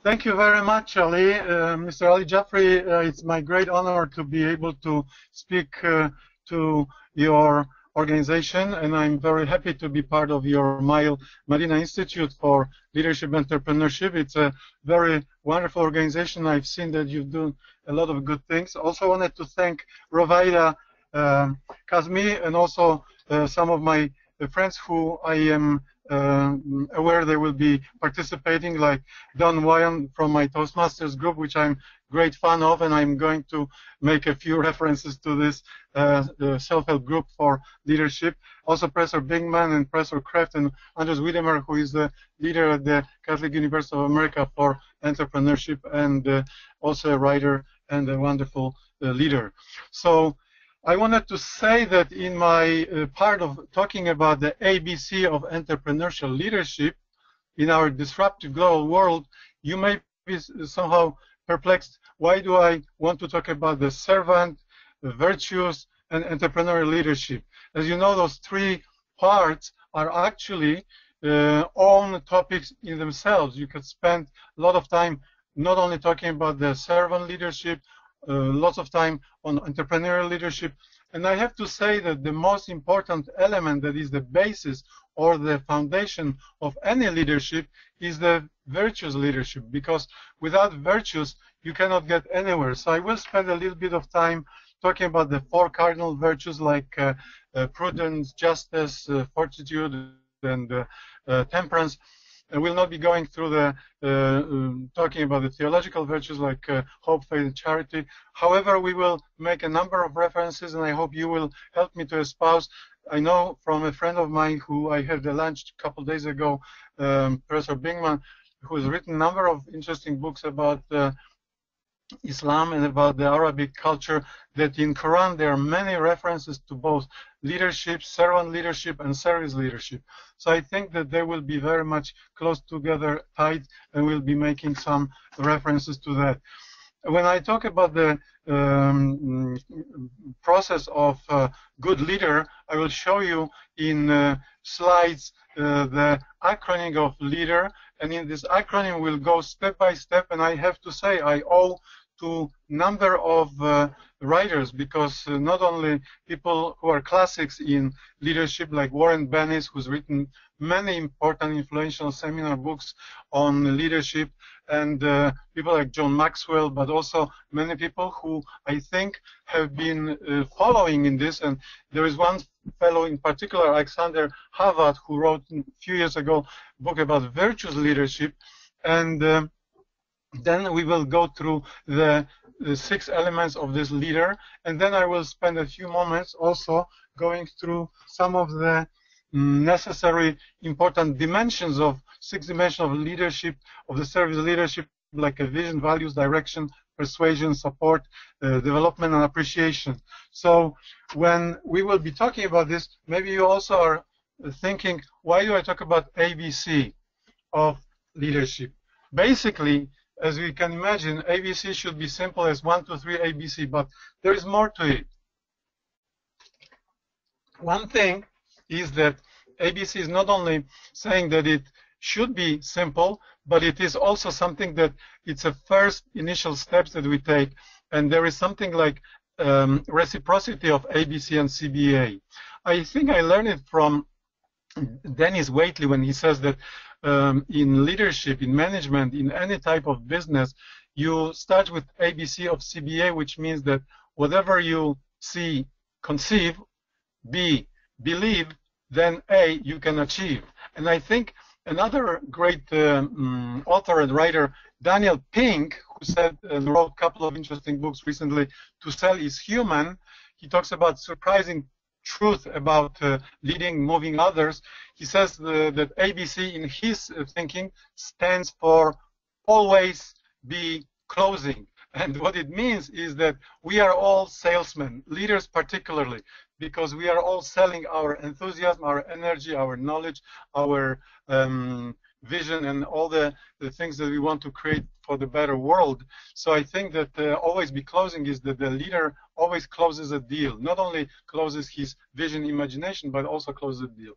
Thank you very much, Ali. Mr. Ali Jafri, it's my great honor to be able to speak to your organization, and I'm very happy to be part of your Madinah Institute for Leadership Entrepreneurship. It's a very wonderful organization. I've seen that you've done a lot of good things. Also wanted to thank Rovaida Kazmi and also some of my friends who I am aware they will be participating, like Don Wyan from my Toastmasters group, which I'm great fan of, and I'm going to make a few references to this self-help group for leadership. Also Professor Bingman and Professor Kraft and Anders Wiedemer, who is the leader at the Catholic University of America for entrepreneurship, and also a writer and a wonderful leader. So I wanted to say that in my part of talking about the ABC of entrepreneurial leadership in our disruptive global world, you may be somehow perplexed. Why do I want to talk about the servant, the virtues, and entrepreneurial leadership? As you know, those three parts are actually own topics in themselves. You could spend a lot of time not only talking about the servant leadership, lots of time on entrepreneurial leadership. And I have to say that the most important element that is the basis or the foundation of any leadership is the virtuous leadership, because without virtues you cannot get anywhere. So I will spend a little bit of time talking about the four cardinal virtues like prudence, justice, fortitude, and temperance. And we'll not be going through the talking about the theological virtues like hope, faith, and charity. However, we will make a number of references, and I hope you will help me to espouse. I know from a friend of mine who I had a lunch a couple of days ago, Professor Bingman, who has written a number of interesting books about Islam and about the Arabic culture, that in Quran there are many references to both leadership, servant leadership, and service leadership. So I think that they will be very much close together, tied, and we'll be making some references to that. When I talk about the process of good leader, I will show you in slides the acronym of leader, and in this acronym we'll go step by step, and I have to say I owe to number of writers, because not only people who are classics in leadership like Warren Bennis, who's written many important influential seminar books on leadership, and people like John Maxwell, but also many people who I think have been following in this. And there is one fellow in particular, Alexander Harvard, who wrote a few years ago a book about virtuous leadership, and then we will go through the 6 elements of this leader, and then I will spend a few moments also going through some of the necessary important dimensions of 6 dimensions of leadership, of the service leadership, like a vision, values, direction, persuasion, support, development, and appreciation. So when we will be talking about this, maybe you also are thinking, why do I talk about ABC of leadership? Basically, as we can imagine, ABC should be simple as 1, 2, 3, ABC, but there is more to it. One thing is that ABC is not only saying that it should be simple, but it is also something that it's a first initial steps that we take, and there is something like reciprocity of ABC and CBA. I think I learned it from Dennis Waitley when he says that in leadership, in management, in any type of business, you start with ABC of CBA, which means that whatever you C, conceive, B, believe, then A, you can achieve. And I think another great author and writer, Daniel Pink, who said and wrote a couple of interesting books recently, To Sell is Human, he talks about surprising truth about leading, moving others. He says that ABC in his thinking stands for always be closing. And what it means is that we are all salesmen, leaders particularly, because we are all selling our enthusiasm, our energy, our knowledge, our vision, and all the things that we want to create for the better world. So I think that always be closing is that the leader always closes a deal, not only closes his vision, imagination, but also closes a deal.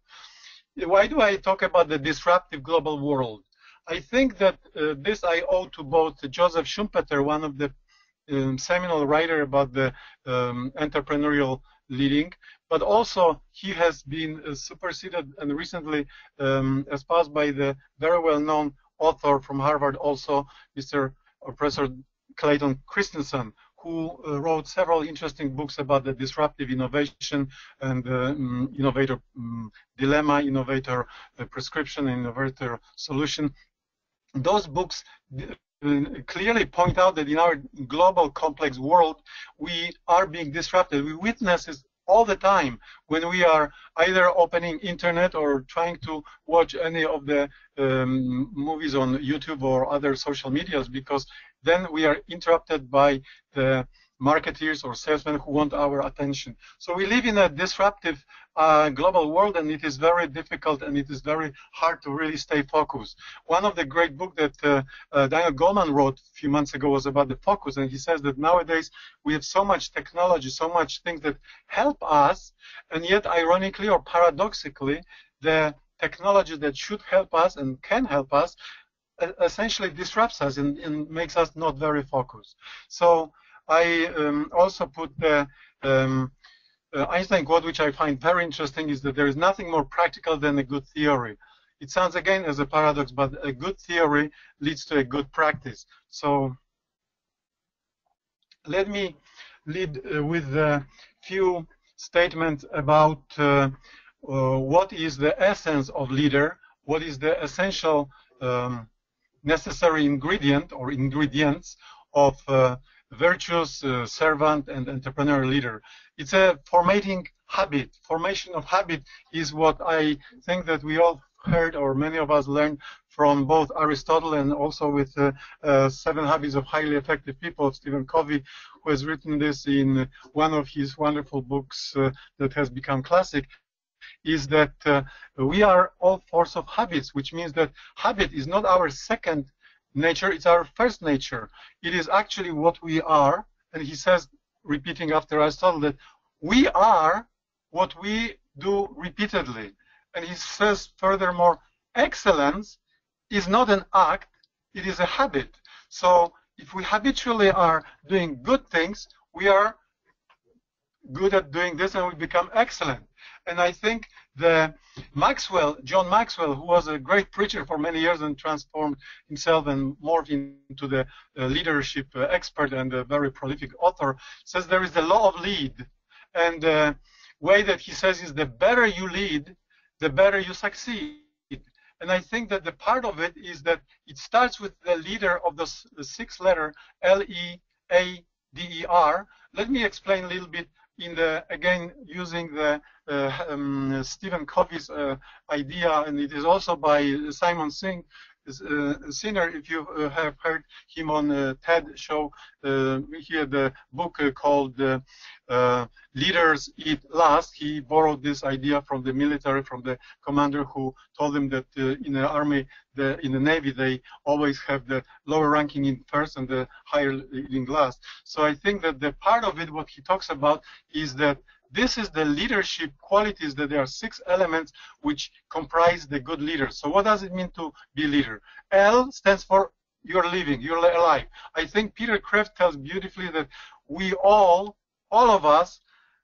Why do I talk about the disruptive global world? I think that this I owe to both Joseph Schumpeter, one of the seminal writer about the entrepreneurial leading, but also he has been superseded and recently espoused by the very well-known author from Harvard, also Mr. Professor Clayton Christensen, who wrote several interesting books about the disruptive innovation and innovator dilemma, innovator prescription, innovator solution. Those books clearly point out that in our global complex world, we are being disrupted. We witness it all the time when we are either opening internet or trying to watch any of the movies on YouTube or other social medias, because then we are interrupted by the marketeers or salesmen who want our attention. So we live in a disruptive global world, and it is very difficult and it is very hard to really stay focused. One of the great books that Daniel Goleman wrote a few months ago was about the focus, and he says that nowadays we have so much technology, so much things that help us, and yet ironically or paradoxically, the technology that should help us and can help us essentially disrupts us and makes us not very focused. So I also put the Einstein quote, which I find very interesting, is that there is nothing more practical than a good theory. It sounds again as a paradox, but a good theory leads to a good practice. So let me lead with a few statements about what is the essence of leader, what is the essential necessary ingredient or ingredients of virtuous servant and entrepreneurial leader. It's a formating habit. Formation of habit is what I think that we all heard, or many of us learned from both Aristotle and also with 7 Habits of Highly Effective People of Stephen Covey, who has written this in one of his wonderful books that has become classic, is that we are all force of habits, which means that habit is not our second nature, it's our first nature. It is actually what we are, and he says, repeating after Aristotle, that we are what we do repeatedly. And he says furthermore, excellence is not an act, it is a habit. So if we habitually are doing good things, we are good at doing this and we become excellent. And I think the John Maxwell, who was a great preacher for many years and transformed himself and morphed into the leadership expert and a very prolific author, says there is the law of lead. And the way that he says is the better you lead, the better you succeed. And I think that the part of it is that it starts with the leader of the 6th letter, L-E-A-D-E-R. Let me explain a little bit again, using the Stephen Covey's idea, and it is also by Simon Sinner. If you have heard him on a TED show, he had a book called Leaders Eat Last. He borrowed this idea from the military, from the commander who told him that in the army, in the Navy, they always have the lower ranking in first and the higher in last. So I think that the part of it, what he talks about, is that this is the leadership qualities, that there are 6 elements which comprise the good leader. So what does it mean to be leader? L stands for you're living, you're alive. I think Peter Kreeft tells beautifully that we all of us,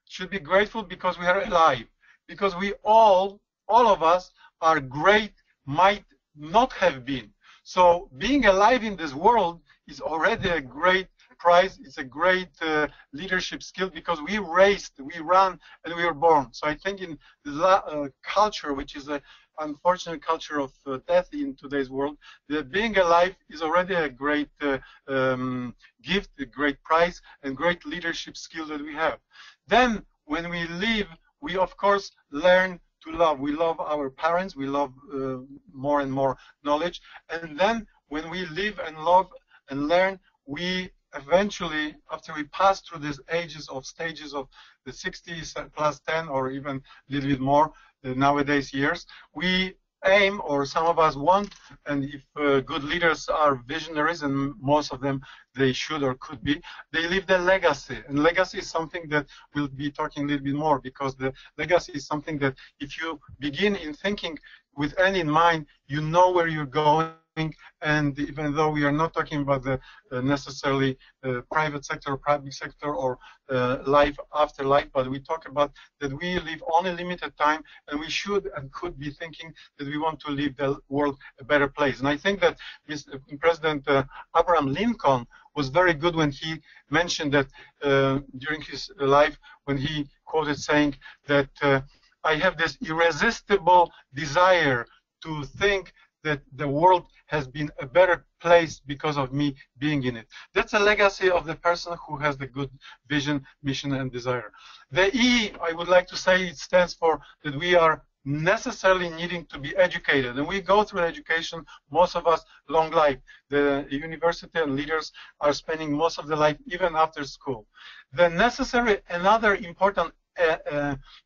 should be grateful because we are alive. Because we all of us are great, might not have been. So being alive in this world is already a great prize. It's a great leadership skill, because we raced, we ran, and we were born. So I think in the culture, which is an unfortunate culture of death in today's world, that being alive is already a great gift, a great prize, and great leadership skill that we have. Then when we live, we of course learn to love. We love our parents, we love more and more knowledge, and then when we live and love and learn, we eventually, after we pass through these stages of the 60s plus 10 or even a little bit more nowadays years, we aim, or some of us want, and if good leaders are visionaries, and most of them they should or could be, they leave the legacy. And legacy is something that we'll be talking a little bit more, because the legacy is something that if you begin in thinking with end in mind, you know where you're going, coming, and even though we are not talking about the necessarily private sector or public sector or life after life, but we talk about that we live only limited time, and we should and could be thinking that we want to leave the world a better place. And I think that President Abraham Lincoln was very good when he mentioned that during his life, when he quoted saying that I have this irresistible desire to think that the world has been a better place because of me being in it. That's a legacy of the person who has the good vision, mission, and desire. The E, I would like to say, it stands for that we are necessarily needing to be educated, and we go through education, most of us, long life. The university and leaders are spending most of their life even after school. The necessary, another important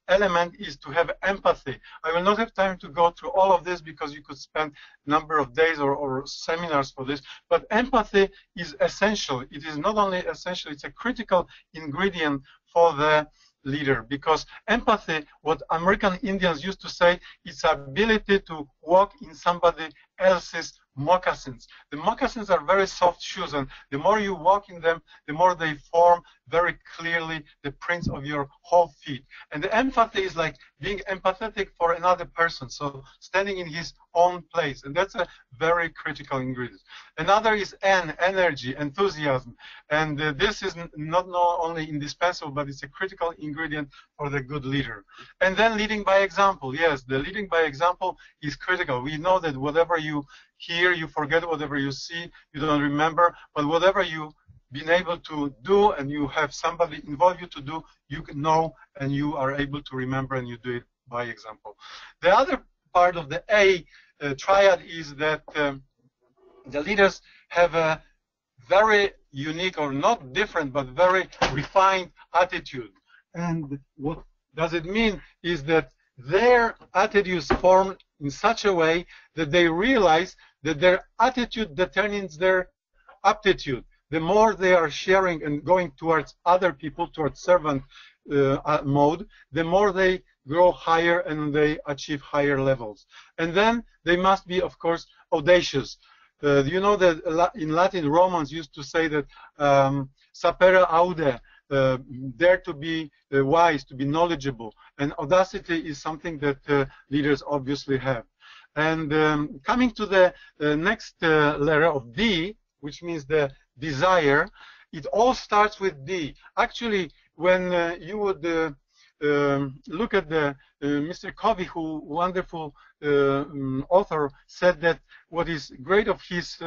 element is to have empathy. I will not have time to go through all of this because you could spend a number of days or seminars for this, but empathy is essential. It is not only essential, it's a critical ingredient for the leader, because empathy, what American Indians used to say, it's ability to walk in somebody else's moccasins. The moccasins are very soft shoes, and the more you walk in them, the more they form very clearly the prints of your whole feet. And the empathy is like being empathetic for another person, so standing in his own place, and that's a very critical ingredient. Another is N, energy, enthusiasm, and this is not only indispensable, but it's a critical ingredient for the good leader. And then leading by example. Yes, the leading by example is critical. We know that whatever you hear, you forget. Whatever you see, you don't remember. But whatever you've been able to do and you have somebody involve you to do, you can know and you are able to remember, and you do it by example. The other part of the A triad is that the leaders have a very unique, or not different, but very refined attitude. And what does it mean is that their attitudes form in such a way that they realize that their attitude determines their aptitude. The more they are sharing and going towards other people, towards servant mode, the more they grow higher and they achieve higher levels. And then they must be, of course, audacious. You know that in Latin, Romans used to say that sapere aude, dare to be wise, to be knowledgeable. And audacity is something that leaders obviously have. And coming to the next letter of D, which means the desire, it all starts with D. Actually, when you would look at the Mr. Covey, who wonderful author, said that what is great of his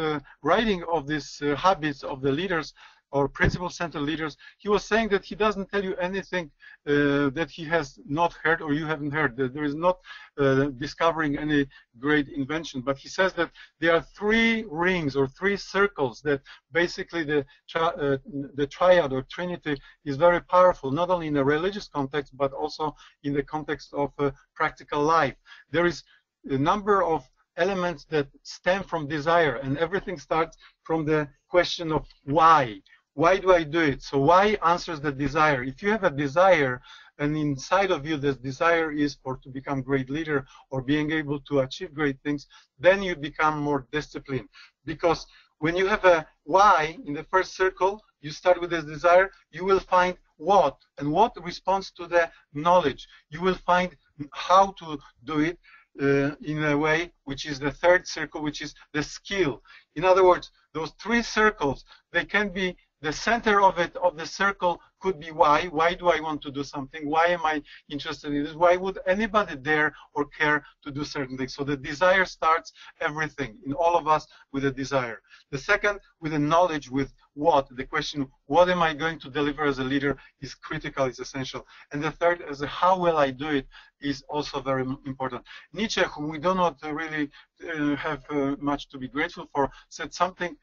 writing of these habits of the leaders or principle-centered leaders, he was saying that he doesn't tell you anything that he has not heard or you haven't heard. There is not discovering any great invention, but he says that there are three rings or three circles that basically the triad or trinity is very powerful, not only in a religious context, but also in the context of practical life. There is a number of elements that stem from desire, and everything starts from the question of why. Why do I do it? So why answers the desire. If you have a desire, and inside of you this desire is to become great leader or being able to achieve great things, then you become more disciplined. Because when you have a why in the first circle, you start with this desire, you will find what, and what responds to the knowledge. You will find how to do it in a way which is the third circle, which is the skill. In other words, those three circles, they can be the center of it, of the circle, could be why. Why do I want to do something? Why am I interested in this? Why would anybody dare or care to do certain things? So the desire starts everything in all of us with a desire. The second, with the knowledge, with what? The question, what am I going to deliver as a leader, is critical, is essential. And the third, as a how will I do it, is also very important. Nietzsche, whom we do not really have much to be grateful for, said something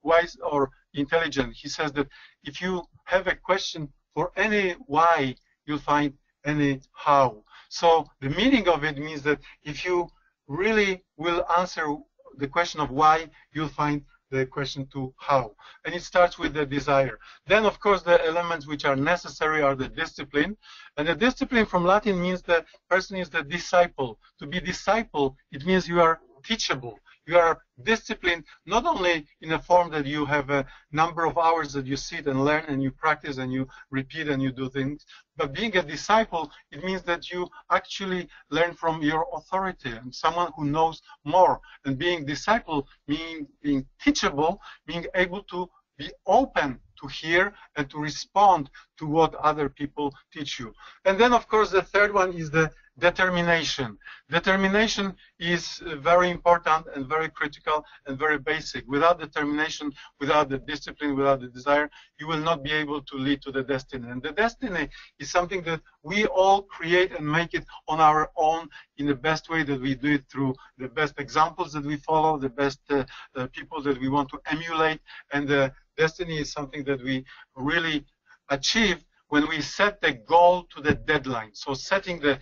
wise or intelligent. He says that if you have a question for any why, you'll find any how. So the meaning of it means that if you really will answer the question of why, you'll find the question to how. And it starts with the desire. Then, of course, the elements which are necessary are the discipline. And the discipline from Latin means the person is the disciple. To be disciple, it means you are teachable. You are disciplined not only in a form that you have a number of hours that you sit and learn and you practice and you repeat and you do things, but being a disciple, it means that you actually learn from your authority and someone who knows more. And being disciple means being teachable, being able to be open to hear and to respond to what other people teach you. And then, of course, the third one is the determination. Determination is very important and very critical and very basic. Without determination, without the discipline, without the desire, you will not be able to lead to the destiny. And the destiny is something that we all create and make it on our own in the best way that we do it through the best examples that we follow, the best people that we want to emulate. And the destiny is something that we really achieve when we set the goal to the deadline. So setting the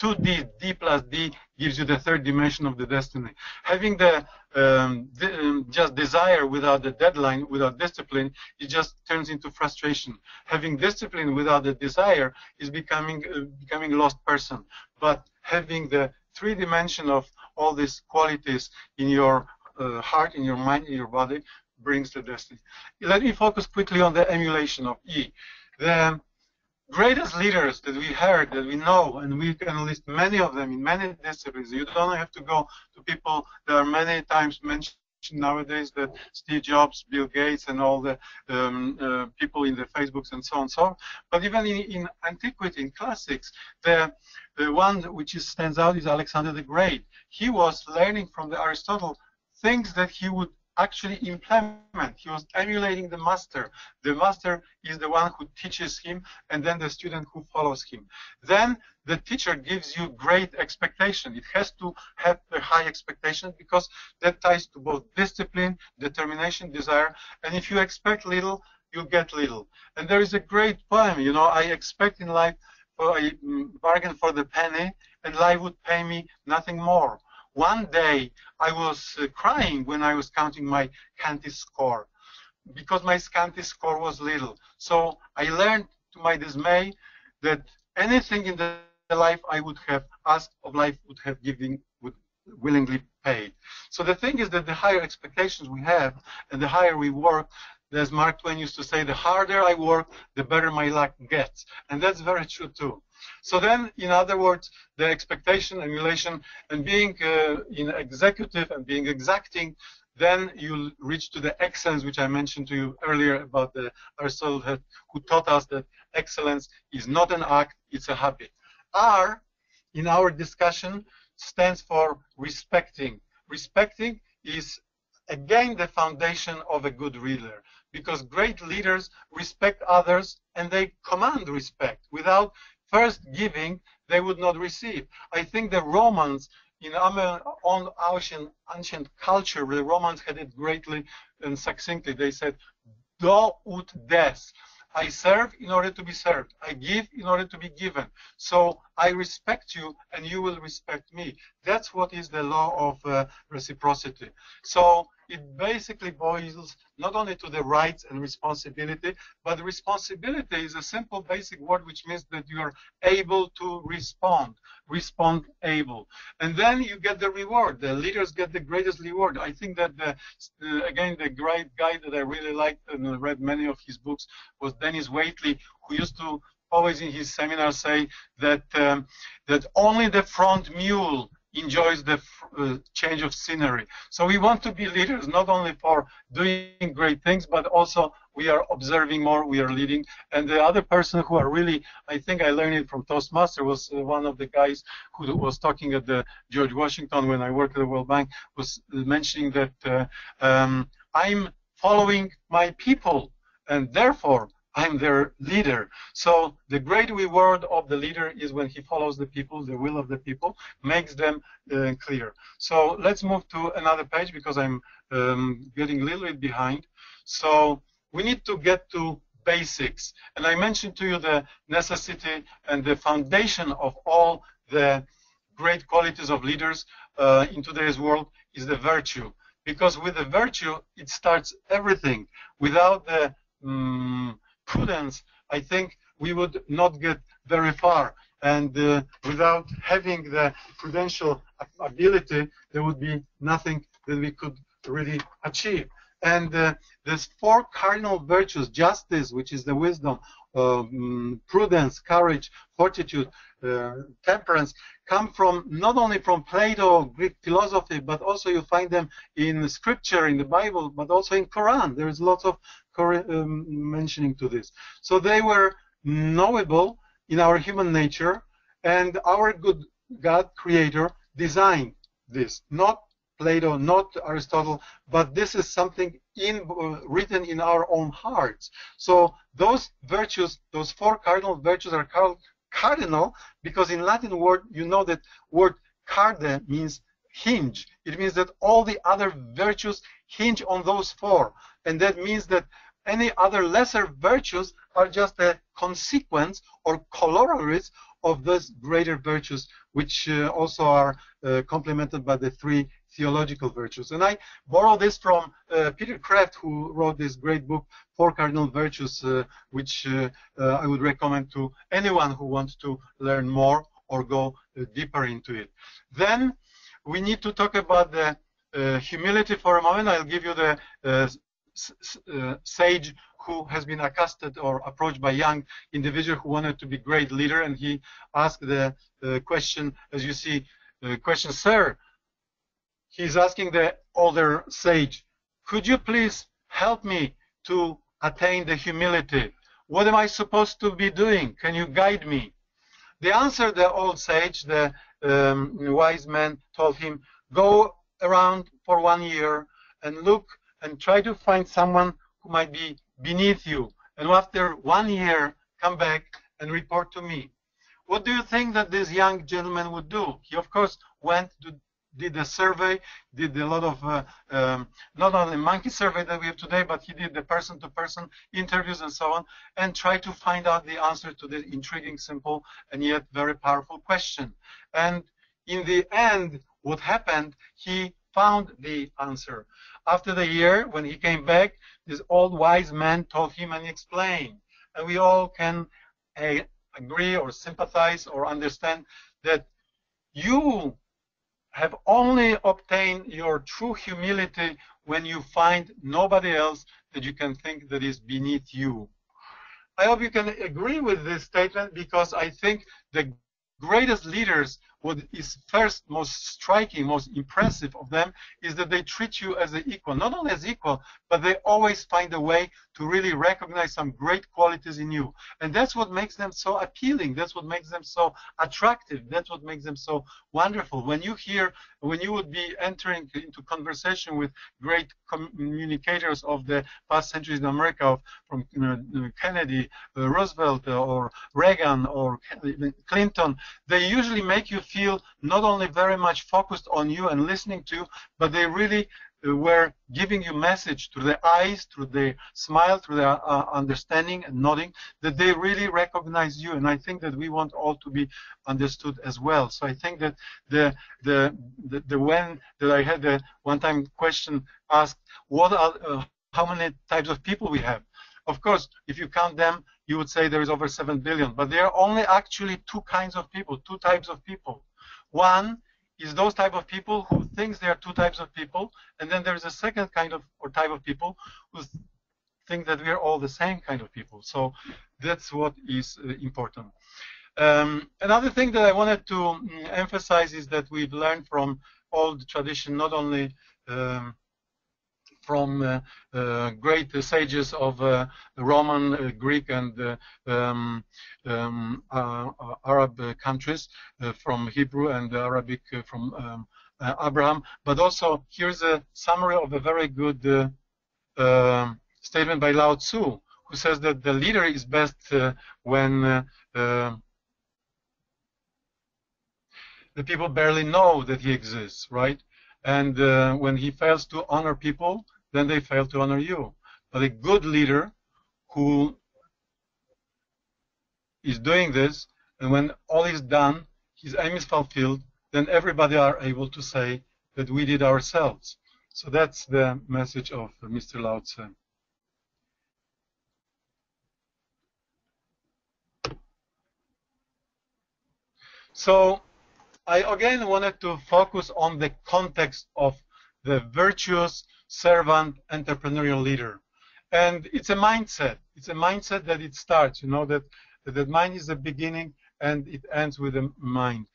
2D, D plus D, gives you the third dimension of the destiny. Having the just desire without the deadline, without discipline, it just turns into frustration. Having discipline without the desire is becoming a lost person. But having the three dimension of all these qualities in your heart, in your mind, in your body, brings the destiny. Let me focus quickly on the emulation of E. The greatest leaders that we heard, that we know, and we can list many of them in many disciplines. You don't have to go to people that are many times mentioned nowadays, that Steve Jobs, Bill Gates, and all the people in the Facebooks and so on and so on. But even in antiquity, in classics, the one which stands out is Alexander the Great. He was learning from the Aristotle things that he would actually implement. He was emulating the master. The master is the one who teaches him, and then the student who follows him. Then the teacher gives you great expectation. It has to have a high expectation because that ties to both discipline, determination, desire, and if you expect little, you get little. And there is a great poem, you know, I expect in life, I bargain for the penny, and life would pay me nothing more. One day I was crying when I was counting my scanty score because my scanty score was little. So I learned to my dismay that anything in the life I would have asked of life would have given, would willingly paid. So the thing is that the higher expectations we have and the higher we work, as Mark Twain used to say, the harder I work, the better my luck gets. And that's very true too. So then, in other words, the expectation, emulation, and being in executive and being exacting, then you'll reach to the excellence, which I mentioned to you earlier about the Aristotle who taught us that excellence is not an act, it's a habit. R, in our discussion, stands for respecting. Respecting is, again, the foundation of a good leader, because great leaders respect others and they command respect. Without first giving, they would not receive. I think the Romans, in ancient culture, the Romans had it greatly and succinctly. They said, do ut des. I serve in order to be served. I give in order to be given. So I respect you and you will respect me. That's what is the law of reciprocity. So it basically boils not only to the rights and responsibility, but responsibility is a simple basic word which means that you are able to respond able. And then you get the reward. The leaders get the greatest reward. I think that, again, the great guy that I really liked and read many of his books was Dennis Waitley, who used to always in his seminars say that, that only the front mule enjoys the change of scenery. So we want to be leaders not only for doing great things, but also we are observing more, we are leading. And the other person who are really, I think I learned it from Toastmaster, was one of the guys who was talking at the George Washington when I worked at the World Bank, was mentioning that I'm following my people, and therefore I'm their leader. So the great reward of the leader is when he follows the people, the will of the people, makes them clear. So let's move to another page because I'm getting a little bit behind. So we need to get to basics. And I mentioned to you the necessity and the foundation of all the great qualities of leaders in today's world is the virtue. Because with the virtue, it starts everything. Without the prudence, I think we would not get very far. And without having the prudential ability, there would be nothing that we could really achieve. And these four cardinal virtues, justice, which is the wisdom, prudence, courage, fortitude, temperance, come from not only from Plato, Greek philosophy, but also you find them in scripture, in the Bible, but also in Quran. There is lots of mentioning to this. So they were knowable in our human nature, and our good God, creator, designed this. Not Plato, not Aristotle, but this is something written in our own hearts. So those virtues, those four cardinal virtues, are called cardinal because in Latin word, you know that word carde means hinge. It means that all the other virtues hinge on those four. And that means that any other lesser virtues are just a consequence or corollaries of those greater virtues, which also are complemented by the three theological virtues. And I borrow this from Peter Kraft, who wrote this great book, Four Cardinal Virtues, which I would recommend to anyone who wants to learn more or go deeper into it. Then we need to talk about the humility for a moment. I'll give you the sage who has been accosted or approached by a young individual who wanted to be great leader, and he asked the question, as you see, the question, sir, he's asking the older sage, could you please help me to attain the humility? What am I supposed to be doing? Can you guide me? The answer, the old sage, the wise man, told him, go around for 1 year and look and try to find someone who might be beneath you. And after 1 year, come back and report to me. What do you think that this young gentleman would do? He, of course, went to did a survey, did a lot of, not only monkey survey that we have today, but he did the person-to-person interviews and so on, and tried to find out the answer to the intriguing, simple, and yet very powerful question. And in the end, what happened, he found the answer. After the year, when he came back, this old wise man told him and explained. And we all can agree or sympathize or understand that you have only obtained your true humility when you find nobody else that you can think that is beneath you. I hope you can agree with this statement, because I think the greatest leaders, what is first most striking, most impressive of them, is that they treat you as an equal. Not only as equal, but they always find a way to really recognize some great qualities in you. And that's what makes them so appealing. That's what makes them so attractive. That's what makes them so wonderful. When you would be entering into conversation with great communicators of the past centuries in America, from Kennedy, Roosevelt, or Reagan, or Clinton, they usually make you feel not only very much focused on you and listening to you, but they really were giving you message through their eyes, through their smile, through their understanding and nodding, that they really recognize you. And I think that we want all to be understood as well. So I think that when I had the one-time question asked, what are how many types of people we have? Of course, if you count them, you would say there is over 7 billion. But there are only actually two types of people. One is those type of people who thinks there are two types of people, and then there is a second kind of or type of people who think that we are all the same kind of people. So that's what is important. Another thing that I wanted to emphasize is that we've learned from old tradition, not only from great sages of Roman, Greek, and Arab countries, from Hebrew and Arabic from Abraham. But also, here's a summary of a very good statement by Lao Tzu, who says that the leader is best when the people barely know that he exists, right? And when he fails to honor people, then they fail to honor you. But a good leader who is doing this, and when all is done, his aim is fulfilled, then everybody are able to say that we did ourselves. So that's the message of Mr. Lao Tzu. So I again wanted to focus on the context of the virtuous servant entrepreneurial leader. And it's a mindset. It's a mindset that it starts, you know, that mind is the beginning and it ends with the mind.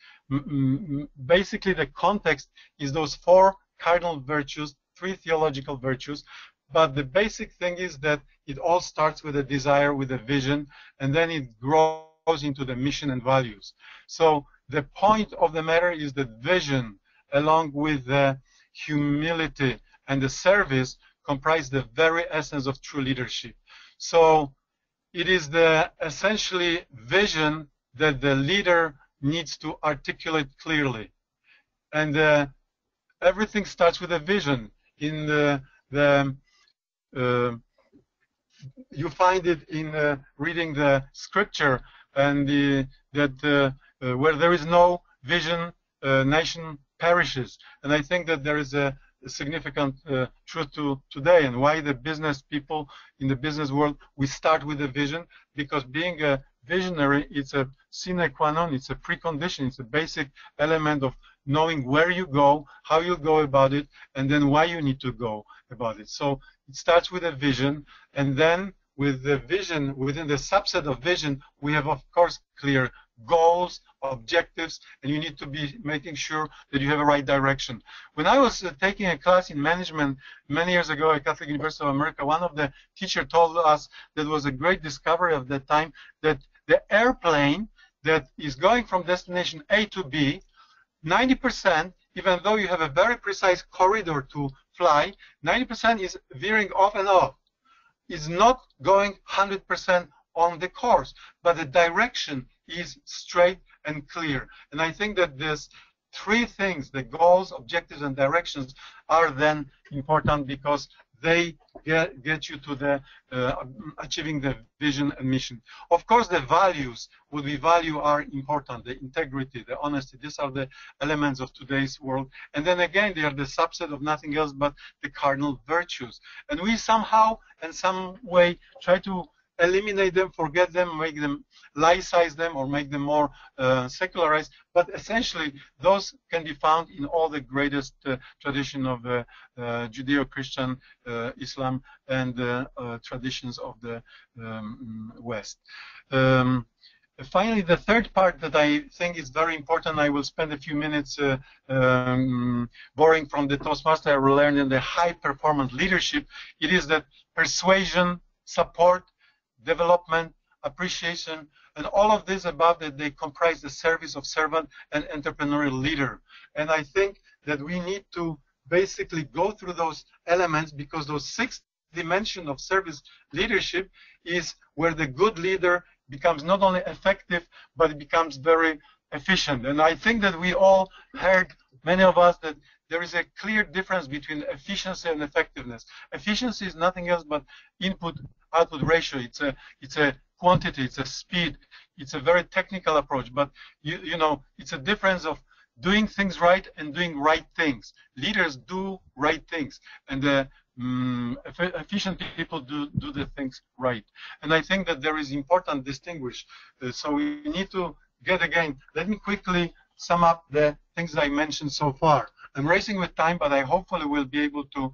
Basically, the context is those 4 cardinal virtues, 3 theological virtues, but the basic thing is that it all starts with a desire, with a vision, and then it grows into the mission and values. So the point of the matter is that vision, along with the humility and the service, comprise the very essence of true leadership. So it is the essentially vision that the leader needs to articulate clearly. And everything starts with a vision. In you find it in reading the scripture, and that where there is no vision, nation perishes. And I think that there is a significant truth to today, and why the business people in the business world, we start with a vision, because being a visionary, it's a sine qua non, it's a precondition, it's a basic element of knowing where you go, how you go about it, and then why you need to go about it. So it starts with a vision, and then with the vision, within the subset of vision, we have, of course, clear goals, objectives, and you need to be making sure that you have a right direction. When I was taking a class in management many years ago at Catholic University of America, one of the teachers told us that was a great discovery of that time, that the airplane that is going from destination A to B, 90%, even though you have a very precise corridor to fly, 90% is veering off and off. Is not going 100% on the course, but the direction is straight and clear. And I think that these 3 things, the goals, objectives, and directions, are then important, because they get you to the achieving the vision and mission. Of course, the values, what we value, are important. The integrity, the honesty, these are the elements of today's world. And then again, they are the subset of nothing else but the cardinal virtues. And we somehow, in some way, try to eliminate them, forget them, make them laicize them, or make them more secularized. But essentially, those can be found in all the greatest tradition of Judeo-Christian Islam and traditions of the West. Finally, the third part that I think is very important, I will spend a few minutes borrowing from the Toastmaster I learned in the high-performance leadership. It is that persuasion, support, development, appreciation, and all of this above, that they comprise the service of servant and entrepreneurial leader. And I think that we need to basically go through those elements, because those 6 dimensions of service leadership is where the good leader becomes not only effective, but it becomes very efficient. And I think that we all heard, many of us, that there is a clear difference between efficiency and effectiveness. Efficiency is nothing else but input-output ratio. It's a quantity, it's a speed, it's a very technical approach. But you know, it's a difference of doing things right and doing right things. Leaders do right things, and the efficient people do the things right. And I think that there is important distinguish. So we need to get again. Let me quickly sum up the things I mentioned so far. I'm racing with time, but I hopefully will be able to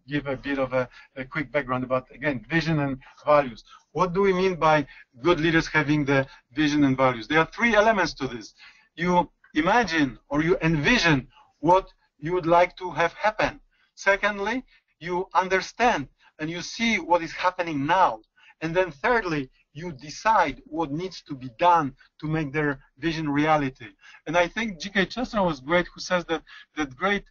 give a bit of a quick background about, again, vision and values. What do we mean by good leaders having the vision and values? There are 3 elements to this. You imagine or you envision what you would like to have happen. Secondly, you understand and you see what is happening now. And then thirdly, you decide what needs to be done to make their vision reality. And I think G.K. Chesterton was great, who says that great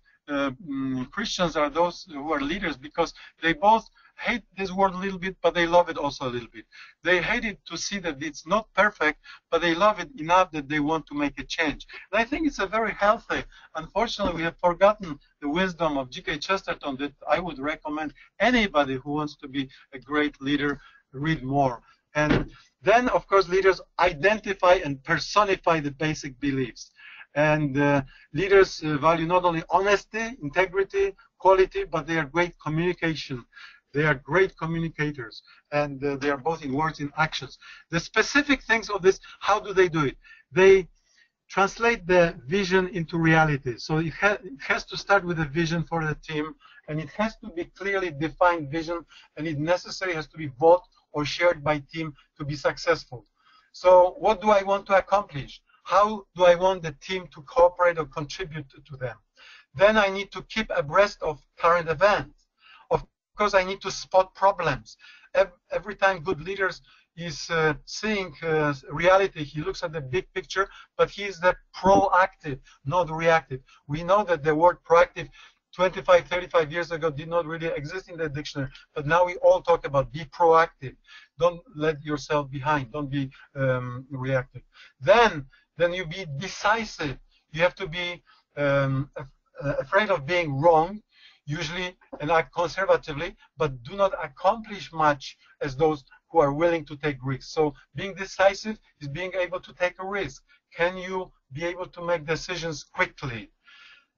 Christians are those who are leaders, because they both hate this world a little bit, but they love it also a little bit. They hate it to see that it's not perfect, but they love it enough that they want to make a change. And I think it's a very healthy. Unfortunately, we have forgotten the wisdom of G.K. Chesterton that I would recommend anybody who wants to be a great leader read more. And then, of course, leaders identify and personify the basic beliefs. And leaders value not only honesty, integrity, quality, but they are great communication. They are great communicators, and they are both in words and actions. The specific things of this, how do they do it? They translate the vision into reality. So it has to start with a vision for the team, and it has to be clearly defined vision, and it necessarily has to be voted or shared by team to be successful. So what do I want to accomplish? How do I want the team to cooperate or contribute to them? Then I need to keep abreast of current events. Of course, I need to spot problems. Every time good leaders is seeing reality, he looks at the big picture, but he is the proactive, not reactive. We know that the word proactive 25, 35 years ago did not really exist in the dictionary, but now we all talk about be proactive. Don't let yourself behind. Don't be reactive. Then you be decisive. You have to be afraid of being wrong, usually, and act conservatively, but do not accomplish much as those who are willing to take risks. So being decisive is being able to take a risk. Can you be able to make decisions quickly?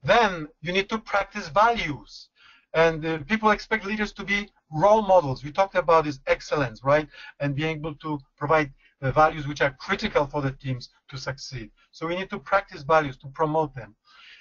Then you need to practice values. And people expect leaders to be role models. We talked about this excellence, right? And being able to provide values which are critical for the teams to succeed. So we need to practice values to promote them.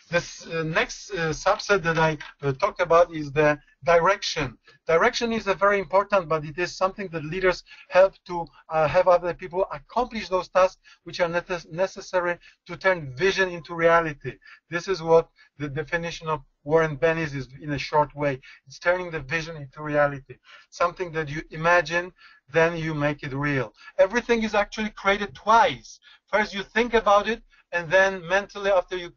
This next subset that I talked about is the direction. Direction is very important, but it is something that leaders help to have other people accomplish those tasks which are necessary to turn vision into reality. This is what the definition of Warren Bennis is in a short way. It's turning the vision into reality. Something that you imagine, then you make it real. Everything is actually created twice. First you think about it, and then mentally, after you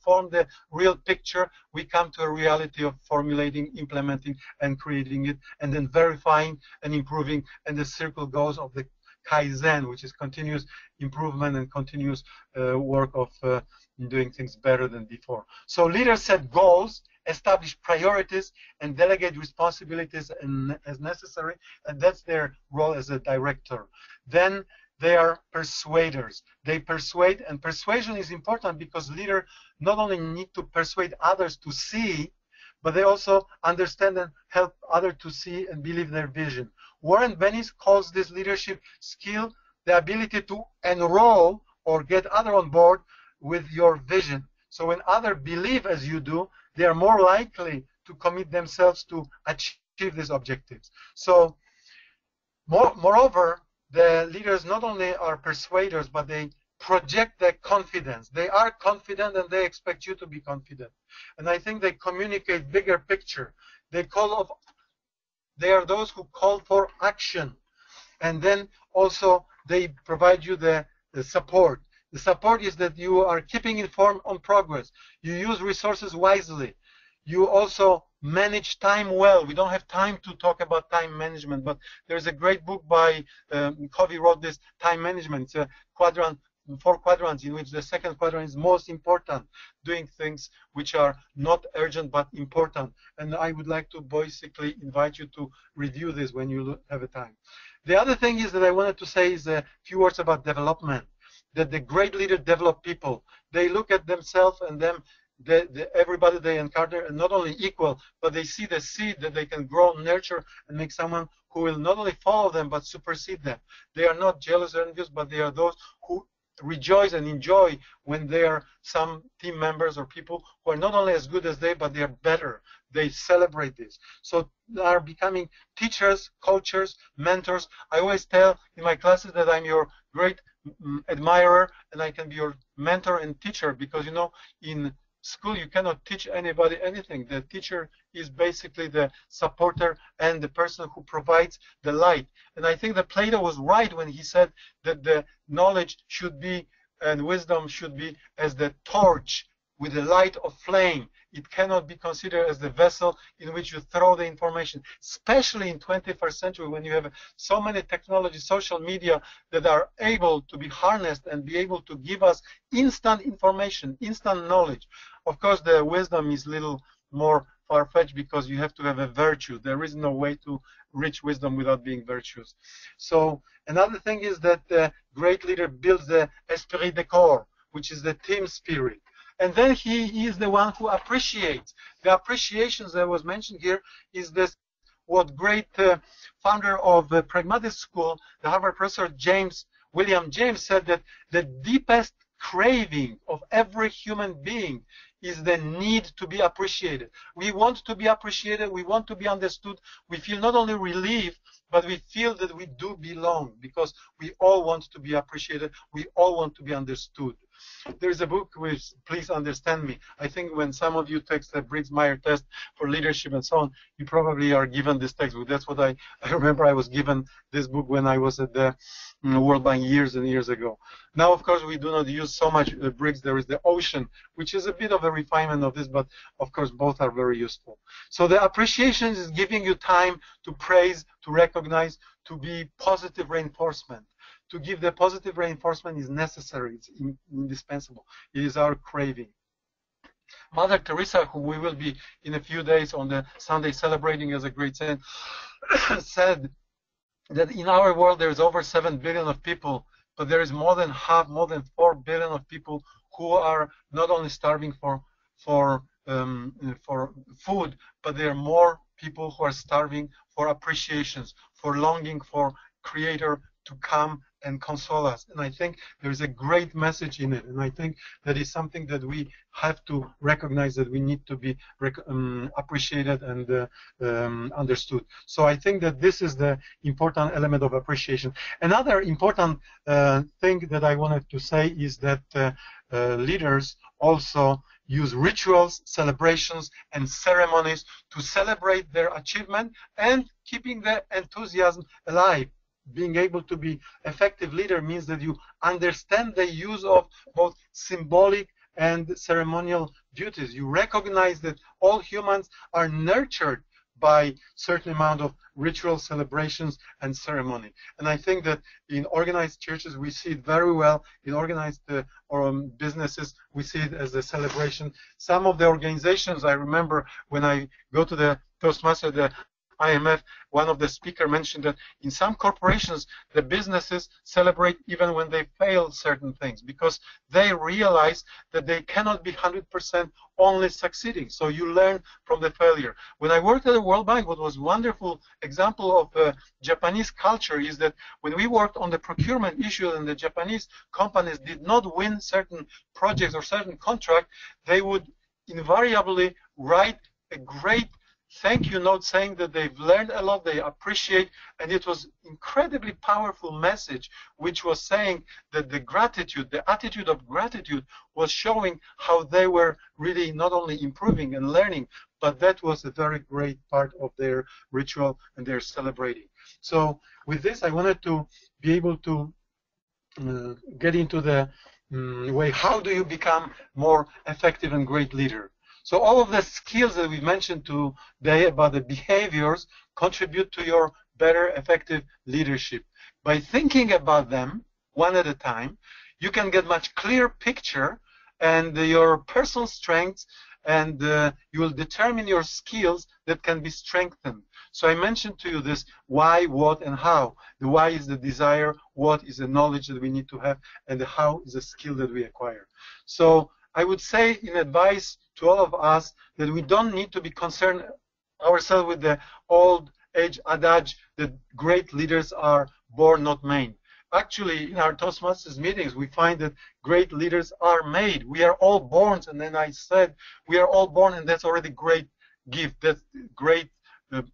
form the real picture, we come to a reality of formulating, implementing, and creating it, and then verifying and improving, and the circle goes of the Kaizen, which is continuous improvement and continuous work of doing things better than before. So leaders set goals, establish priorities, and delegate responsibilities as necessary, and that's their role as a director. Then they are persuaders. They persuade, and persuasion is important because leaders not only need to persuade others to see, but they also understand and help others to see and believe their vision. Warren Bennis calls this leadership skill the ability to enroll or get others on board with your vision. So when others believe as you do, they are more likely to commit themselves to achieve these objectives. So moreover, the leaders not only are persuaders, but they project their confidence. They are confident and they expect you to be confident. And I think they communicate bigger picture. They are those who call for action. And then also they provide you the support. The support is that you are keeping informed on progress. You use resources wisely. You also manage time well. We don't have time to talk about time management, but there's a great book by Covey wrote this, Time Management. It's a quadrant, 4 quadrants, in which the second quadrant is most important, doing things which are not urgent but important. And I would like to basically invite you to review this when you have a time. The other thing is that I wanted to say is a few words about development, that the great leaders develop people. They look at themselves and everybody they encounter, and not only equal, but they see the seed that they can grow, nurture, and make someone who will not only follow them, but supersede them. They are not jealous or envious, but they are those who rejoice and enjoy when there are some team members or people who are not only as good as they, but they are better. They celebrate this. So they are becoming teachers, coaches, mentors. I always tell in my classes that I'm your great admirer, and I can be your mentor and teacher, because, you know, in school you cannot teach anybody anything. The teacher is basically the supporter and the person who provides the light. And I think that Plato was right when he said that the knowledge should be and wisdom should be as the torch with the light of flame. It cannot be considered as the vessel in which you throw the information, especially in 21st century when you have so many technologies, social media that are able to be harnessed and be able to give us instant information, instant knowledge. Of course, the wisdom is a little more far-fetched because you have to have a virtue. There is no way to reach wisdom without being virtuous. So another thing is that the great leader builds the esprit de corps, which is the team spirit. And then he is the one who appreciates. The appreciations that was mentioned here is this, what great founder of the pragmatic school, the Harvard professor William James said that the deepest craving of every human being is the need to be appreciated. We want to be appreciated, we want to be understood, we feel not only relief, but we feel that we do belong, because we all want to be appreciated, we all want to be understood. There's a book with Please Understand Me. I think when some of you take the Briggs-Meyer test for leadership and so on, you probably are given this textbook. That's what I remember. I was given this book when I was at the World Bank years and years ago. Now, of course, we do not use so much Briggs. There is the Ocean, which is a bit of a refinement of this, but of course, both are very useful. So the appreciation is giving you time to praise, to recognize, to be positive reinforcement. To give the positive reinforcement is necessary, it's indispensable. It is our craving. Mother Teresa, who we will be in a few days on the Sunday celebrating as a great saint, said that in our world there is over 7 billion of people, but there is more than 4 billion of people who are not only starving for food, but there are more people who are starving for appreciations, for longing for Creator to come and console us. And I think there is a great message in it, and I think that is something that we have to recognize, that we need to be appreciated and understood. So I think that this is the important element of appreciation. Another important thing that I wanted to say is that leaders also use rituals, celebrations, and ceremonies to celebrate their achievement and keeping the enthusiasm alive. Being able to be effective leader means that you understand the use of both symbolic and ceremonial duties. You recognize that all humans are nurtured by certain amount of ritual celebrations and ceremony. And I think that in organized churches we see it very well. In organized businesses we see it as a celebration. Some of the organizations, I remember when I go to the Toastmaster, the IMF, one of the speakers mentioned that in some corporations the businesses celebrate even when they fail certain things, because they realize that they cannot be 100% only succeeding. So you learn from the failure. When I worked at the World Bank, what was a wonderful example of Japanese culture is that when we worked on the procurement issue and the Japanese companies did not win certain projects or certain contract, they would invariably write a great thank you note saying that they've learned a lot, they appreciate, and it was incredibly powerful message which was saying that the gratitude, the attitude of gratitude was showing how they were really not only improving and learning, but that was a very great part of their ritual and their celebrating. So with this I wanted to be able to get into the way, how do you become more effective and great leader? So all of the skills that we mentioned today about the behaviors contribute to your better, effective leadership. By thinking about them one at a time, you can get much clearer picture and your personal strengths, and you will determine your skills that can be strengthened. So I mentioned to you this why, what, and how. The why is the desire, what is the knowledge that we need to have, and the how is the skill that we acquire. So I would say in advice to all of us that we don't need to be concerned ourselves with the old age adage that great leaders are born, not made. Actually, in our Toastmasters meetings, we find that great leaders are made. We are all born, and then I said, we are all born, and that's already great gift. That's great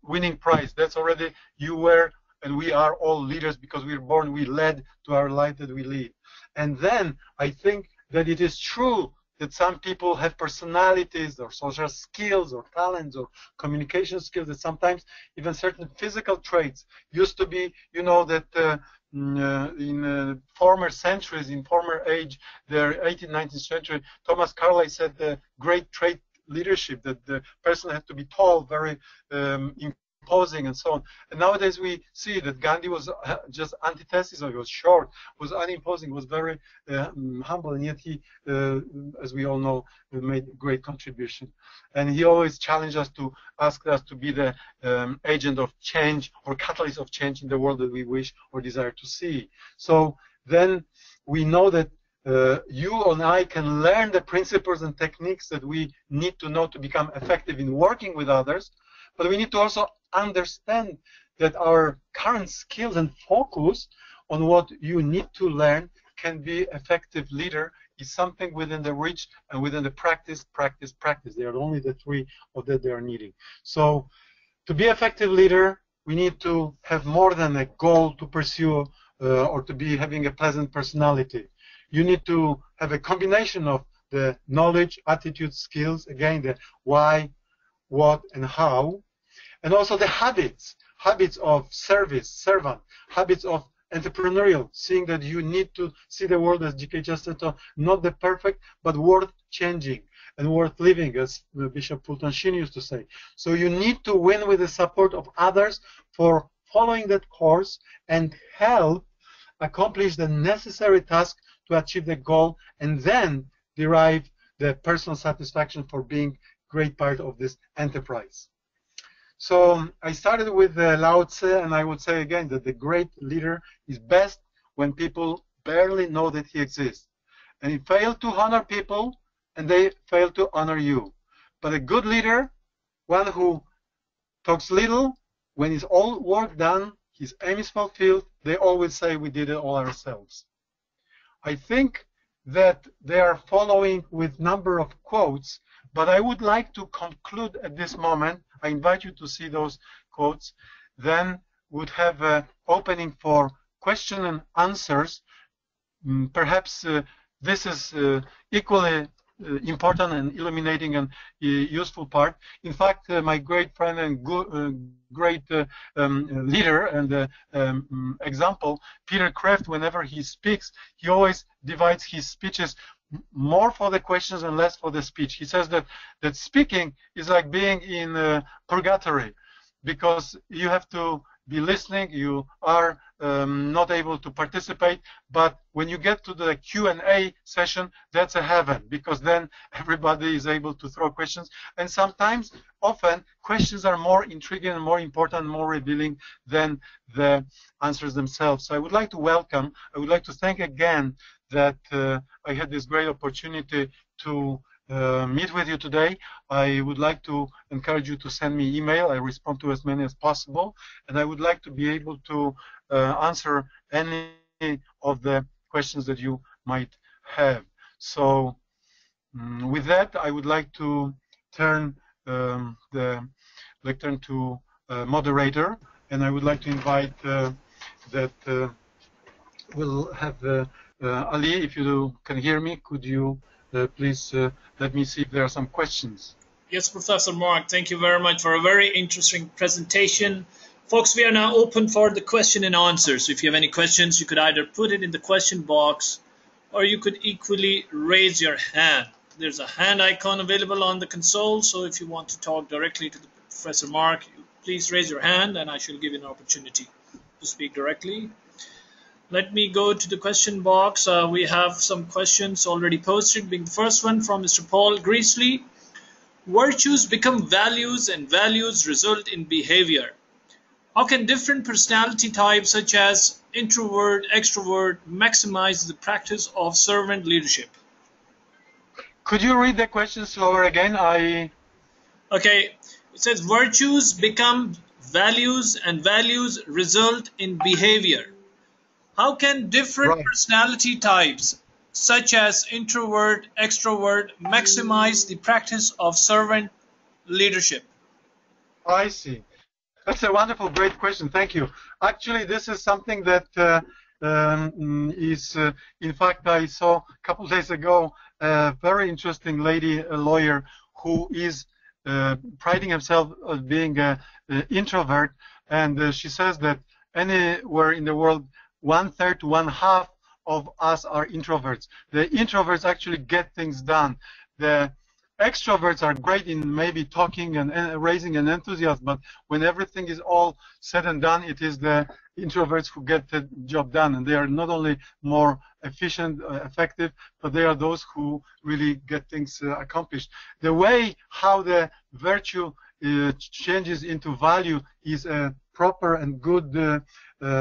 winning prize. That's already you were, and we are all leaders because we are born. We led to our life that we lead. And then I think that it is true that some people have personalities or social skills or talents or communication skills, that sometimes even certain physical traits used to be, you know, that in former centuries, in former age, the 18th, 19th century, Thomas Carlyle said the great trait leadership, that the person had to be tall, very imposing and so on. And nowadays we see that Gandhi was just antithesis of it. He was short, was unimposing, was very humble, and yet he, as we all know, made a great contribution. And he always challenged us to ask us to be the agent of change or catalyst of change in the world that we wish or desire to see. So then we know that you and I can learn the principles and techniques that we need to know to become effective in working with others, but we need to also understand that our current skills and focus on what you need to learn can be effective leader is something within the reach and within the practice, practice, practice. They are only the three of that they are needing. So to be an effective leader, we need to have more than a goal to pursue or to be having a pleasant personality. You need to have a combination of the knowledge, attitude, skills, again, the why, what, and how, and also the habits of service, servant, habits of entrepreneurial, seeing that you need to see the world, as GK just said, not the perfect, but worth changing and worth living, as Bishop Fulton Sheen used to say. So you need to win with the support of others for following that course and help accomplish the necessary task to achieve the goal, and then derive the personal satisfaction for being great part of this enterprise. So I started with Lao Tzu, and I would say again that the great leader is best when people barely know that he exists. And he failed to honor people, and they fail to honor you. But a good leader, one who talks little, when it's all work done, his aim is fulfilled, they always say we did it all ourselves. I think that they are following with number of quotes, but I would like to conclude at this moment. I invite you to see those quotes. Then would have an opening for question and answers. Perhaps this is equally important and illuminating and useful part. In fact, my great friend and great leader and example, Peter Kraft, whenever he speaks, he always divides his speeches more for the questions and less for the speech. He says that speaking is like being in purgatory, because you have to be listening, you are not able to participate, but when you get to the Q&A session, that's a heaven, because then everybody is able to throw questions, and sometimes, often, questions are more intriguing and more important, more revealing than the answers themselves. So I would like to thank again that I had this great opportunity to meet with you today. I would like to encourage you to send me email. I respond to as many as possible, and I would like to be able to answer any of the questions that you might have. So with that, I would like to turn the lectern to moderator, and I would like to invite that we'll have Ali, if you can hear me, could you please let me see if there are some questions. Yes, Professor Mark, thank you very much for a very interesting presentation. Folks, we are now open for the question and answers. So if you have any questions, you could either put it in the question box, or you could equally raise your hand. There's a hand icon available on the console, so if you want to talk directly to the Professor Mark, please raise your hand and I shall give you an opportunity to speak directly. Let me go to the question box. We have some questions already posted, being the first one from Mr. Paul Greasley. Virtues become values and values result in behavior. How can different personality types such as introvert, extrovert maximize the practice of servant leadership? Could you read the question slower again? Okay, it says virtues become values and values result in behavior. How can different personality types, such as introvert, extrovert, maximize the practice of servant leadership? I see. That's a wonderful, great question. Thank you. Actually, this is something that in fact, I saw a couple of days ago a very interesting lady, a lawyer, who is priding herself on being an introvert, and she says that anywhere in the world, 1/3 to 1/2 of us are introverts. The introverts actually get things done. The extroverts are great in maybe talking and raising an enthusiasm, but when everything is all said and done, it is the introverts who get the job done, and they are not only more efficient, effective, but they are those who really get things accomplished. The way how the virtue changes into value is a proper and good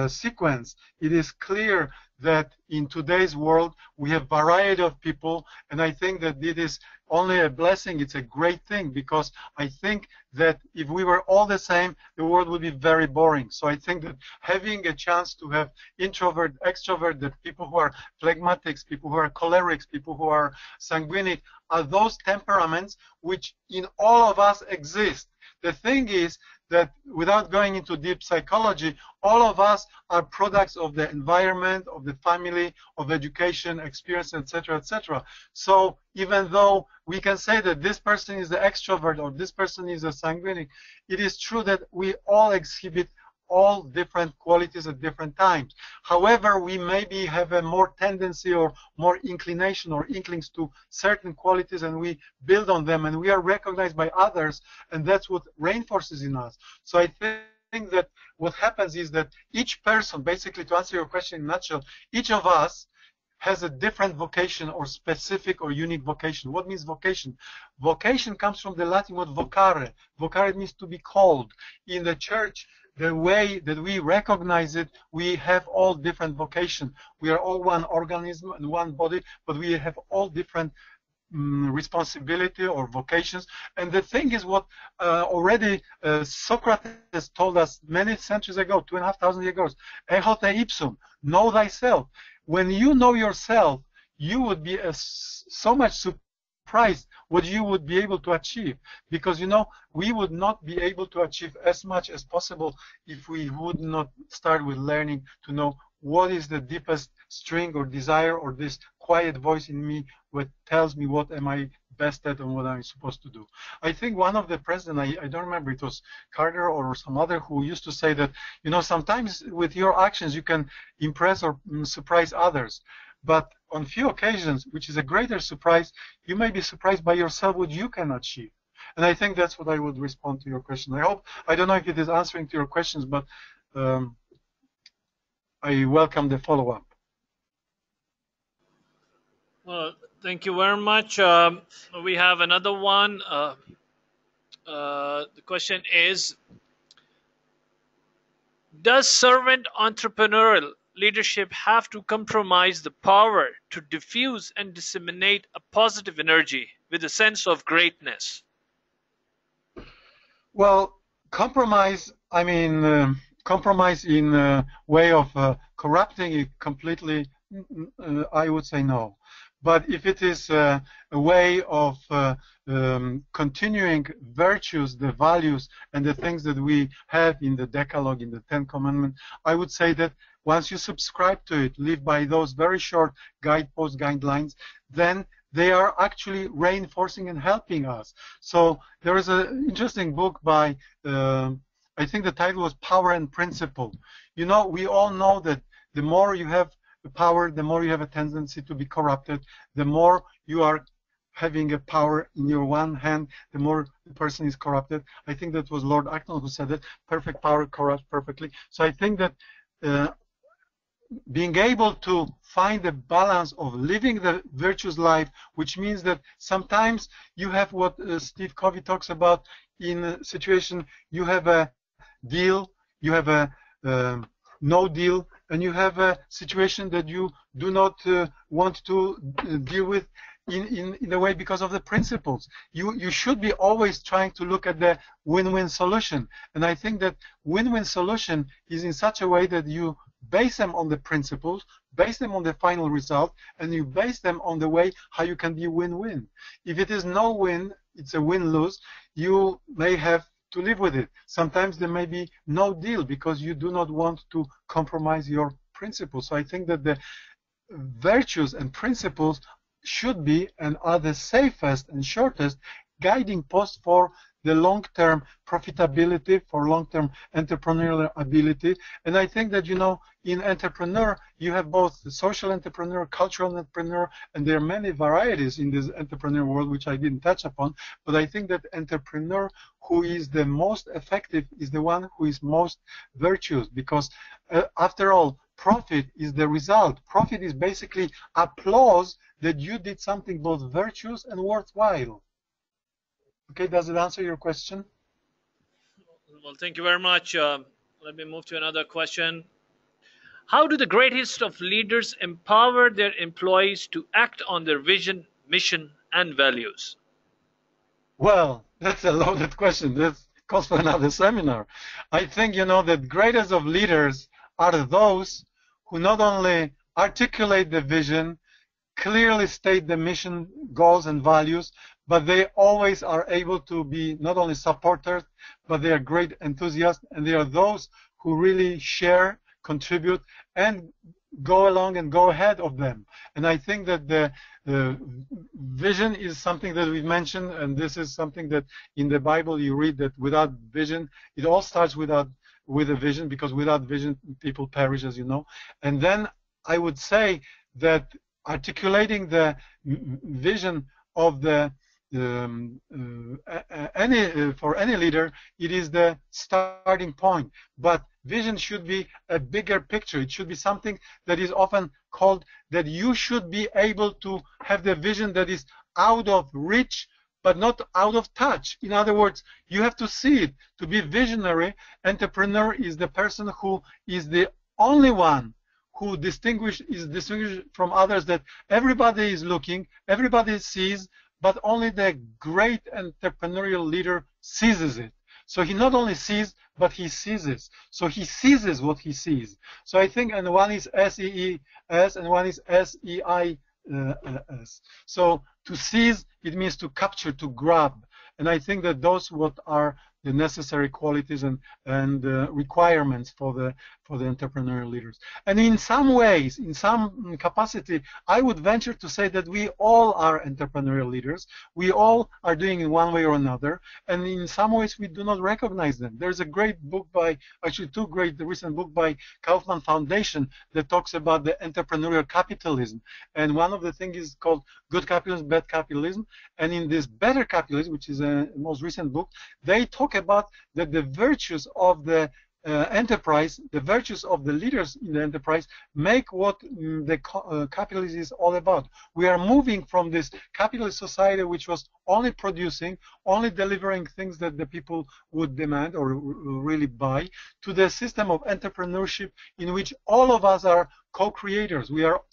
sequence. It is clear that in today's world we have variety of people, and I think that it is only a blessing, it's a great thing, because I think that if we were all the same, the world would be very boring. So I think that having a chance to have introvert, extrovert, that people who are phlegmatics, people who are cholerics, people who are sanguinic, are those temperaments which in all of us exist. The thing is that, without going into deep psychology, all of us are products of the environment, of the family, of education, experience, etc., etc. So even though we can say that this person is an extrovert or this person is a sanguinic, it is true that we all exhibit all different qualities at different times. However, we maybe have a more tendency or more inclination or inklings to certain qualities, and we build on them, and we are recognized by others, and that's what reinforces in us. So I think that what happens is that each person, basically, to answer your question in a nutshell, each of us has a different vocation or specific or unique vocation. What means vocation? Vocation comes from the Latin word vocare. Vocare means to be called. In the church, the way that we recognize it, we have all different vocation. We are all one organism and one body, but we have all different responsibility or vocations. And the thing is, what already Socrates told us many centuries ago, 2,500 years ago, echo te ipsum, know thyself. When you know yourself, you would be so much surprised what you would be able to achieve. Because, you know, we would not be able to achieve as much as possible if we would not start with learning to know what is the deepest string or desire or this quiet voice in me what tells me what am I best at and what I'm supposed to do. I think one of the presidents, I don't remember, it was Carter or some other, who used to say that, you know, sometimes with your actions you can impress or surprise others. But on few occasions, which is a greater surprise, you may be surprised by yourself what you can achieve. And I think that's what I would respond to your question. I don't know if it is answering to your questions, but I welcome the follow-up. Well, thank you very much. We have another one. The question is, does servant entrepreneurial leadership have to compromise the power to diffuse and disseminate a positive energy with a sense of greatness? Well, compromise, I mean, compromise in a way of corrupting it completely, I would say no. But if it is a way of continuing virtues, the values, and the things that we have in the Decalogue, in the Ten Commandments, I would say that once you subscribe to it, live by those very short guideposts, guidelines, then they are actually reinforcing and helping us. So there is an interesting book by, I think the title was Power and Principle. You know, we all know that the more you have the power, the more you have a tendency to be corrupted. The more you are having a power in your one hand, the more the person is corrupted. I think that was Lord Acton who said that perfect power corrupts perfectly. So I think that being able to find the balance of living the virtuous life, which means that sometimes you have what Steve Covey talks about in a situation, you have a deal, you have a no deal, and you have a situation that you do not want to deal with in a way because of the principles. You should be always trying to look at the win-win solution. And I think that win-win solution is in such a way that you base them on the principles, base them on the final result, and you base them on the way how you can be win-win. If it is no win, it's a win-lose, you may have to live with it. Sometimes there may be no deal because you do not want to compromise your principles. So I think that the virtues and principles should be and are the safest and shortest guiding post for the long-term profitability, for long-term entrepreneurial ability. And I think that, you know, in entrepreneur, you have both the social entrepreneur, cultural entrepreneur, and there are many varieties in this entrepreneur world, which I didn't touch upon. But I think that entrepreneur who is the most effective is the one who is most virtuous, because after all, profit is the result. Profit is basically applause that you did something both virtuous and worthwhile. Okay, does it answer your question? Well, thank you very much. Let me move to another question. How do the greatest of leaders empower their employees to act on their vision, mission, and values? Well, that's a loaded question. This calls for another seminar. I think, that greatest of leaders are those who not only articulate the vision, clearly state the mission, goals, and values, but they always are able to be not only supporters, but they are great enthusiasts, and they are those who really share, contribute, and go along and go ahead of them. And I think that the vision is something that we've mentioned, and this is something that in the Bible you read that without vision, it all starts with a vision, because without vision people perish, as you know. And then I would say that articulating the vision of the for any leader, it is the starting point. But vision should be a bigger picture. It should be something that is often called that you should be able to have the vision that is out of reach, but not out of touch. In other words, you have to see it. To be visionary, entrepreneur is the person who is the only one who is distinguished from others, that everybody is looking, everybody sees, but only the great entrepreneurial leader seizes it. So he not only sees, but he seizes. So he seizes what he sees. So I think, and one is S-E-E-S and one is S-E-I-S. So to seize, it means to capture, to grab. And I think that those what are the necessary qualities and requirements for the entrepreneurial leaders. And in some ways, in some capacity, I would venture to say that we all are entrepreneurial leaders. We all are doing in one way or another, and in some ways we do not recognize them. There's a great book by, actually two great, the recent book by Kaufman Foundation that talks about the entrepreneurial capitalism. And one of the things is called good capitalism, bad capitalism. And in this better capitalism, which is a most recent book, they talk about that the virtues of the enterprise, the virtues of the leaders in the enterprise make what the capitalism is all about. We are moving from this capitalist society which was only producing, only delivering things that the people would demand or really buy, to the system of entrepreneurship in which all of us are co-creators. What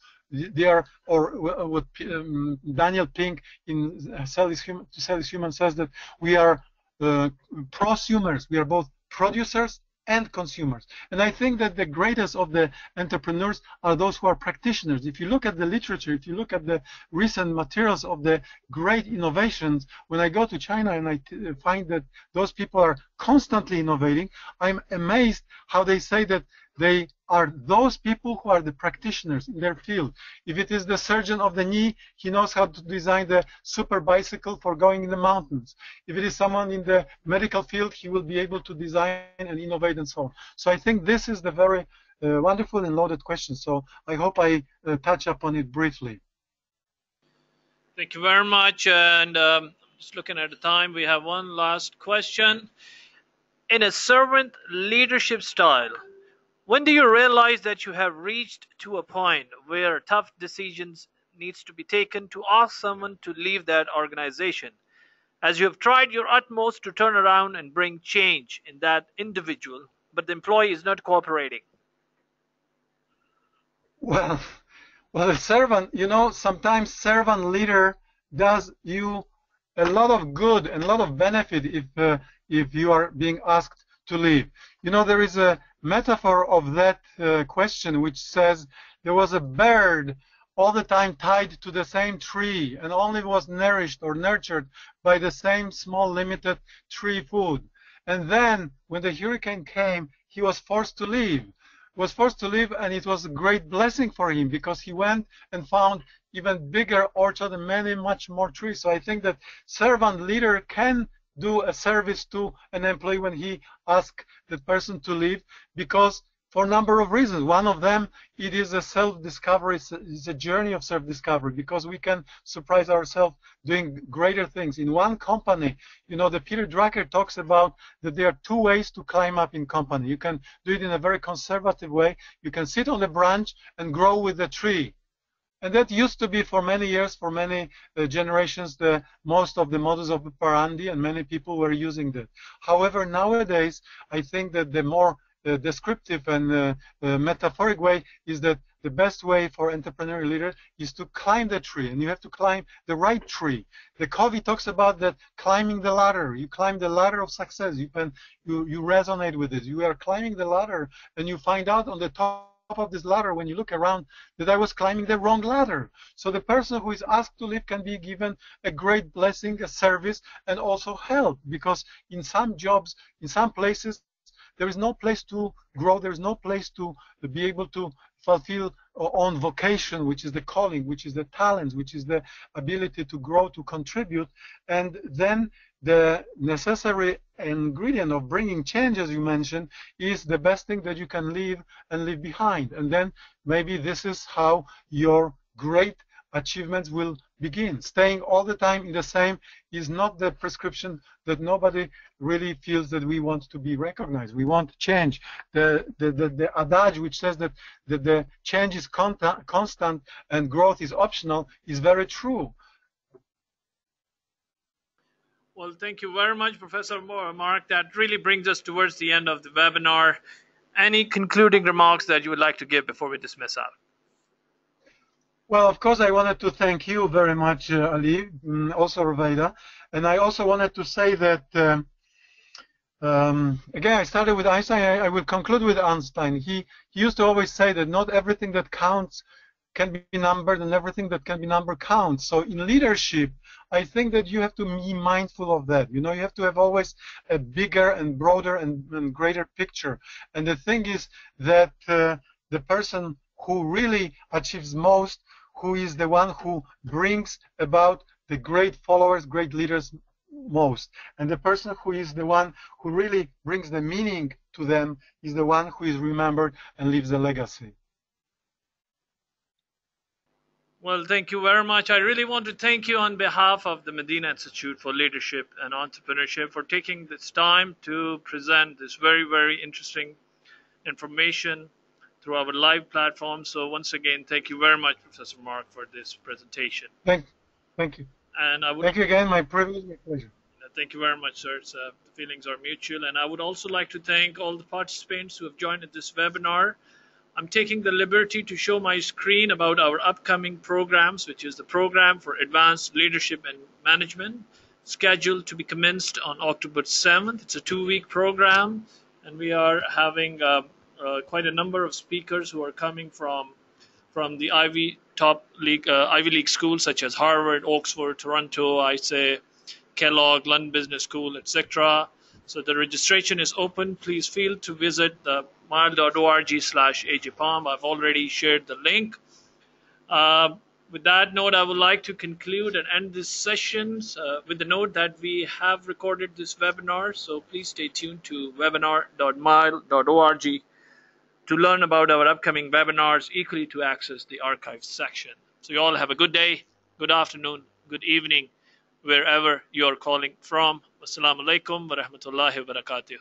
Daniel Pink in To Sell is Human says, that we are prosumers. We are both producers and consumers. And I think that the greatest of the entrepreneurs are those who are practitioners. If you look at the literature, if you look at the recent materials of the great innovations, when I go to China and I find that those people are constantly innovating, I'm amazed how they say that they are those people who are the practitioners in their field. If it is the surgeon of the knee, he knows how to design the super bicycle for going in the mountains. If it is someone in the medical field, he will be able to design and innovate and so on. So I think this is the very wonderful and loaded question. So I hope I touch upon it briefly. Thank you very much. And just looking at the time, we have one last question. In a servant leadership style, when do you realize that you have reached to a point where tough decisions needs to be taken to ask someone to leave that organization, as you have tried your utmost to turn around and bring change in that individual, but the employee is not cooperating? Well, a servant, sometimes servant leader does you a lot of good and a lot of benefit if you are being asked to leave. There is a metaphor of that question which says there was a bird all the time tied to the same tree and only was nourished or nurtured by the same small limited tree food. And then when the hurricane came, he was forced to leave. And it was a great blessing for him because he went and found even bigger orchard and much more trees. So I think that servant leader can do a service to an employee when he asks the person to leave, because for a number of reasons. One of them, it is a self-discovery, it's a journey of self-discovery, because we can surprise ourselves doing greater things. In one company, the Peter Drucker talks about that there are two ways to climb up in company. You can do it in a very conservative way. You can sit on the branch and grow with the tree. And that used to be for many years, for many generations, the most of the modus operandi, and many people were using that. However, nowadays, I think that the more descriptive and metaphoric way is that the best way for entrepreneurial leaders is to climb the tree, and you have to climb the right tree. The Covey talks about that climbing the ladder. You climb the ladder of success. You resonate with it. You are climbing the ladder, and you find out on the top of this ladder when you look around that I was climbing the wrong ladder. So the person who is asked to leave can be given a great blessing, a service, and also help, because in some jobs, in some places, there is no place to grow. There is no place to be able to fulfill our own vocation, which is the calling, which is the talent, which is the ability to grow, to contribute. And then the necessary ingredient of bringing change, as you mentioned, is the best thing that you can leave and leave behind. And then maybe this is how your great achievements will begin. Staying all the time in the same is not the prescription that nobody really feels that we want to be recognized. We want change. The adage which says that the change is constant and growth is optional is very true. Well, thank you very much, Professor Mark. That really brings us towards the end of the webinar. Any concluding remarks that you would like to give before we dismiss out? Well, of course, I wanted to thank you very much, Ali, also Raveda. And I also wanted to say that, again, I started with Einstein. I will conclude with Einstein. He used to always say that not everything that counts can be numbered, and everything that can be numbered counts. So in leadership, I think that you have to be mindful of that. You know, you have to have always a bigger and broader and greater picture. And the thing is that the person who really achieves most, who is the one who brings about the great followers, great leaders most. And the person who is the one who really brings the meaning to them is the one who is remembered and leaves a legacy. Well, thank you very much. I really want to thank you on behalf of the Madinah Institute for Leadership and Entrepreneurship for taking this time to present this very, very interesting information through our live platform. So once again, thank you very much, Professor Mark, for this presentation. Thank you. And thank you again. My privilege, my pleasure. Thank you very much, sir. The feelings are mutual. And I would also like to thank all the participants who have joined in this webinar. I'm taking the liberty to show my screen about our upcoming programs, which is the Program for Advanced Leadership and Management, scheduled to be commenced on October 7th. It's a 2-week program, and we are having quite a number of speakers who are coming from the Ivy League schools such as Harvard, Oxford, Toronto, I say Kellogg, London Business School, etc. So the registration is open. Please feel to visit the mile.org/ajpalm. I've already shared the link. With that note, I would like to conclude and end this session with the note that we have recorded this webinar. So please stay tuned to webinar.mile.org to learn about our upcoming webinars, equally to access the archives section. So you all have a good day, good afternoon, good evening, wherever you are calling from. Wassalamu alaikum wa rahmatullahi wa barakatuh.